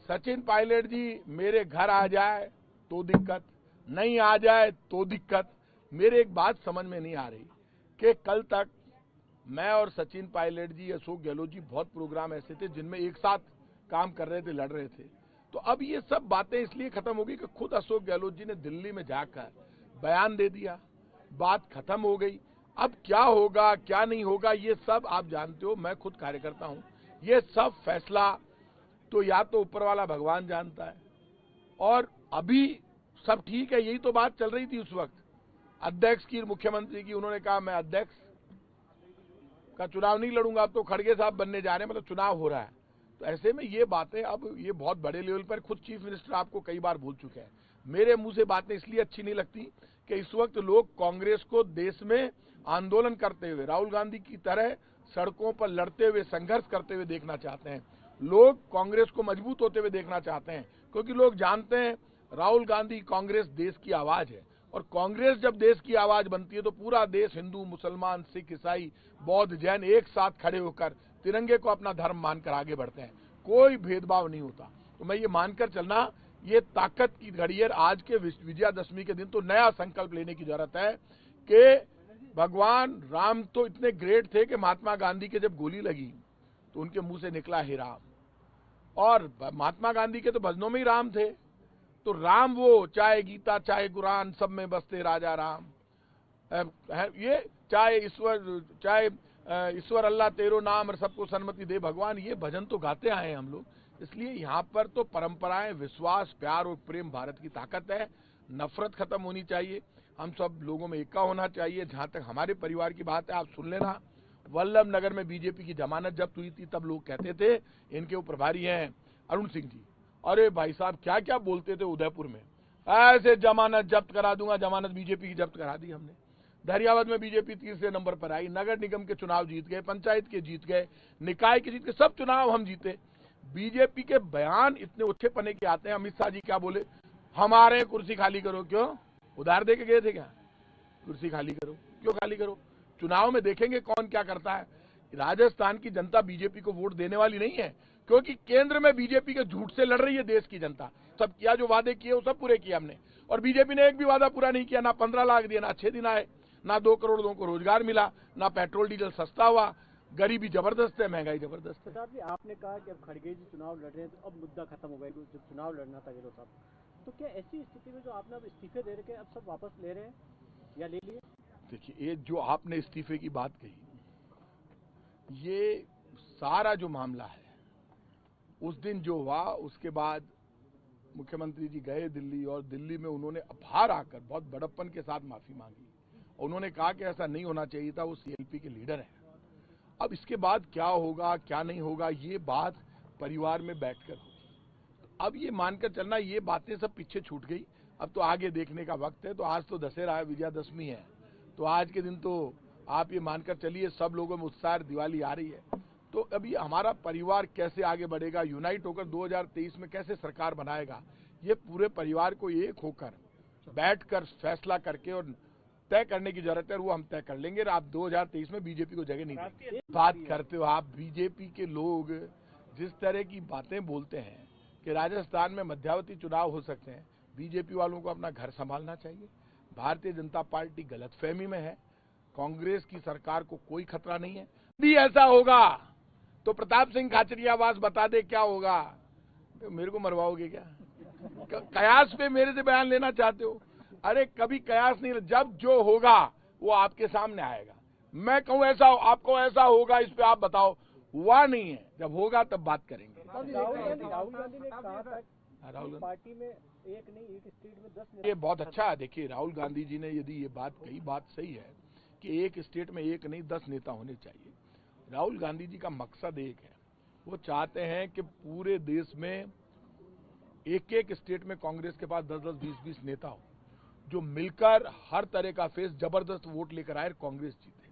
सचिन पायलट जी मेरे घर आ जाए तो दिक्कत, नहीं आ जाए तो दिक्कत। मेरे एक बात समझ में नहीं आ रही कि कल तक मैं और सचिन पायलट जी, अशोक गहलोत जी, बहुत प्रोग्राम ऐसे थे जिनमें एक साथ काम कर रहे थे, लड़ रहे थे। तो अब ये सब बातें इसलिए खत्म हो गई कि खुद अशोक गहलोत जी ने दिल्ली में जाकर बयान दे दिया, बात खत्म हो गई। अब क्या होगा क्या नहीं होगा ये सब आप जानते हो, मैं खुद कार्यकर्ता हूं। ये सब फैसला तो या तो ऊपर वाला भगवान जानता है, और अभी सब ठीक है। यही तो बात चल रही थी उस वक्त अध्यक्ष की, मुख्यमंत्री की। उन्होंने कहा मैं अध्यक्ष का चुनाव नहीं लड़ूंगा, अब तो खड़गे साहब बनने जा रहे हैं, मतलब चुनाव हो रहा है। तो ऐसे में ये बातें अब ये बहुत बड़े लेवल पर, खुद चीफ मिनिस्टर आपको कई बार बोल चुके हैं। मेरे मुंह से बातें इसलिए अच्छी नहीं लगती कि इस वक्त लोग कांग्रेस को देश में आंदोलन करते हुए, राहुल गांधी की तरह सड़कों पर लड़ते हुए, संघर्ष करते हुए देखना चाहते हैं। लोग कांग्रेस को मजबूत होते हुए देखना चाहते हैं, क्योंकि लोग जानते हैं राहुल गांधी, कांग्रेस देश की आवाज है। और कांग्रेस जब देश की आवाज बनती है तो पूरा देश, हिंदू, मुसलमान, सिख, ईसाई, बौद्ध, जैन, एक साथ खड़े होकर तिरंगे को अपना धर्म मानकर आगे बढ़ते हैं। कोई भेदभाव नहीं होता। तो मैं ये मानकर चलना, ये ताकत की घड़ी है। आज के विजयादशमी के दिन तो नया संकल्प लेने की जरूरत है कि भगवान राम तो इतने ग्रेट थे कि महात्मा गांधी के जब गोली लगी तो उनके मुंह से निकला हे राम, और महात्मा गांधी के तो भजनों में ही राम थे। तो राम वो चाहे गीता चाहे कुरान सब में बसते राजा राम, ये चाहे ईश्वर अल्लाह तेरो नाम और सबको सन्मति दे भगवान, ये भजन तो गाते आए हैं हम लोग। इसलिए यहाँ पर तो परंपराएं, विश्वास, प्यार और प्रेम भारत की ताकत है। नफरत खत्म होनी चाहिए, हम सब लोगों में एका होना चाहिए। जहां तक हमारे परिवार की बात है, आप सुन लेना, वल्लभ नगर में बीजेपी की जमानत जब्त हुई थी, तब लोग कहते थे इनके वो प्रभारी हैं अरुण सिंह जी, अरे भाई साहब क्या क्या बोलते थे उदयपुर में, ऐसे जमानत जब्त करा दूंगा। जमानत बीजेपी की जब्त करा दी हमने। दरियावद में बीजेपी तीसरे नंबर पर आई, नगर निगम के चुनाव जीत गए, पंचायत के जीत गए, निकाय के जीत गए, सब चुनाव हम जीते। बीजेपी के बयान इतने उच्छे पने के आते हैं। अमित शाह जी क्या बोले, हमारे कुर्सी खाली करो। क्यों? उधार दे के गए थे क्या? कुर्सी खाली करो, क्यों खाली करो? चुनाव में देखेंगे कौन क्या करता है। राजस्थान की जनता बीजेपी को वोट देने वाली नहीं है, क्योंकि केंद्र में बीजेपी के झूठ से लड़ रही है देश की जनता। सब किया, जो वादे किए वो सब पूरे किए हमने, और बीजेपी ने एक भी वादा पूरा नहीं किया। ना 15 लाख दिए, ना 6 दिन आए, ना 2 करोड़ लोगों को रोजगार मिला, ना पेट्रोल डीजल सस्ता हुआ। गरीबी जबरदस्त है, महंगाई जबरदस्त है। प्रताप जी, आपने कहा कि अब खड़गे जी चुनाव लड़ रहे हैं तो अब मुद्दा खत्म हो गया, जब चुनाव लड़ना था गहलोत साहब, तो क्या ऐसी स्थिति में जो आपने अब इस्तीफे दे रखे अब सब वापस ले रहे हैं या ले लिए? देखिए, ये जो आपने इस्तीफे की बात कही, ये सारा जो मामला है उस दिन जो हुआ, उसके बाद मुख्यमंत्री जी गए दिल्ली, और दिल्ली में उन्होंने बाहर आकर बहुत बड़प्पन के साथ माफी मांगी। उन्होंने कहा कि ऐसा नहीं होना चाहिए था, वो सीएलपी के लीडर हैं। अब इसके बाद क्या होगा क्या नहीं होगा, ये बात परिवार में बैठकर होगी। अब ये मानकर चलना, ये बातें सब पीछे छूट गई, अब तो आगे देखने का वक्त है। तो आज तो दशहरा है, विजयादशमी है, तो आज के दिन तो आप ये मानकर चलिए सब लोगों में उत्साह, दिवाली आ रही है। तो अभी हमारा परिवार कैसे आगे बढ़ेगा, यूनाइट होकर 2023 में कैसे सरकार बनाएगा, ये पूरे परिवार को एक होकर बैठकर फैसला करके और तय करने की जरूरत है। वो हम तय कर लेंगे। आप 2023 में बीजेपी को जगह नहीं देंगे। बात करते हो आप, बीजेपी के लोग जिस तरह की बातें बोलते हैं कि राजस्थान में मध्यावधि चुनाव हो सकते हैं, बीजेपी वालों को अपना घर संभालना चाहिए। भारतीय जनता पार्टी गलतफहमी में है, कांग्रेस की सरकार को कोई खतरा नहीं है। यदि ऐसा होगा तो प्रताप सिंह खाचरियावास बता दे क्या होगा। तो मेरे को मरवाओगे क्या? कयास पे मेरे से बयान लेना चाहते हो? अरे कभी कयास नहीं, जब जो होगा वो आपके सामने आएगा। मैं कहूं ऐसा, आपको ऐसा होगा, इस पे आप बताओ। हुआ नहीं है, जब होगा तब बात करेंगे। राहुल गांधी ने कहा था पार्टी में एक नहीं, एक स्टेट में 10। ये बहुत अच्छा है। देखिए, राहुल गांधी जी ने यदि ये बात कही, बात सही है कि एक स्टेट में एक नहीं 10 नेता होने चाहिए। राहुल गांधी जी का मकसद एक है, वो चाहते हैं कि पूरे देश में एक एक स्टेट में कांग्रेस के पास 10-10, 20-20 नेता हो, जो मिलकर हर तरह का फेस जबरदस्त वोट लेकर आए, कांग्रेस जीते।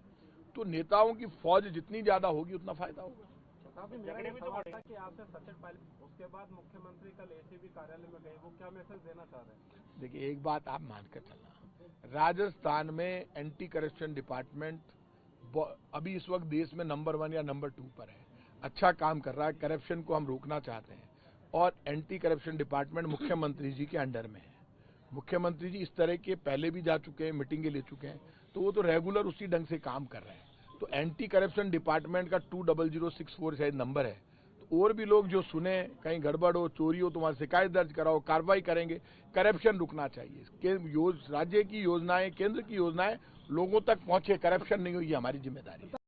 तो नेताओं की फौज जितनी ज्यादा होगी उतना फायदा होगा। कि आपसे सचिन पायलट उसके बाद मुख्यमंत्री कल एसीबी कार्यालय में गए, वो क्या मैसेज देना चाह रहे हैं? देखिए, एक बात आप मानकर चलना, राजस्थान में एंटी करप्शन डिपार्टमेंट अभी इस वक्त देश में नंबर 1 या नंबर 2 पर है। अच्छा काम कर रहा है, करप्शन को हम रोकना चाहते हैं। और एंटी करप्शन डिपार्टमेंट मुख्यमंत्री जी के अंडर में है। मुख्यमंत्री जी इस तरह के पहले भी जा चुके हैं, मीटिंगें ले चुके हैं, तो वो तो रेगुलर उसी ढंग से काम कर रहे हैं। तो एंटी करप्शन डिपार्टमेंट का 20064 शायद नंबर है। तो और भी लोग जो सुने कहीं गड़बड़ हो, चोरी हो, तुम्हारी शिकायत दर्ज कराओ, कार्रवाई करेंगे। करप्शन रुकना चाहिए। राज्य की योजनाएं, केंद्र की योजनाएं लोगों तक पहुंचे, करप्शन नहीं हो, ये हमारी जिम्मेदारी है।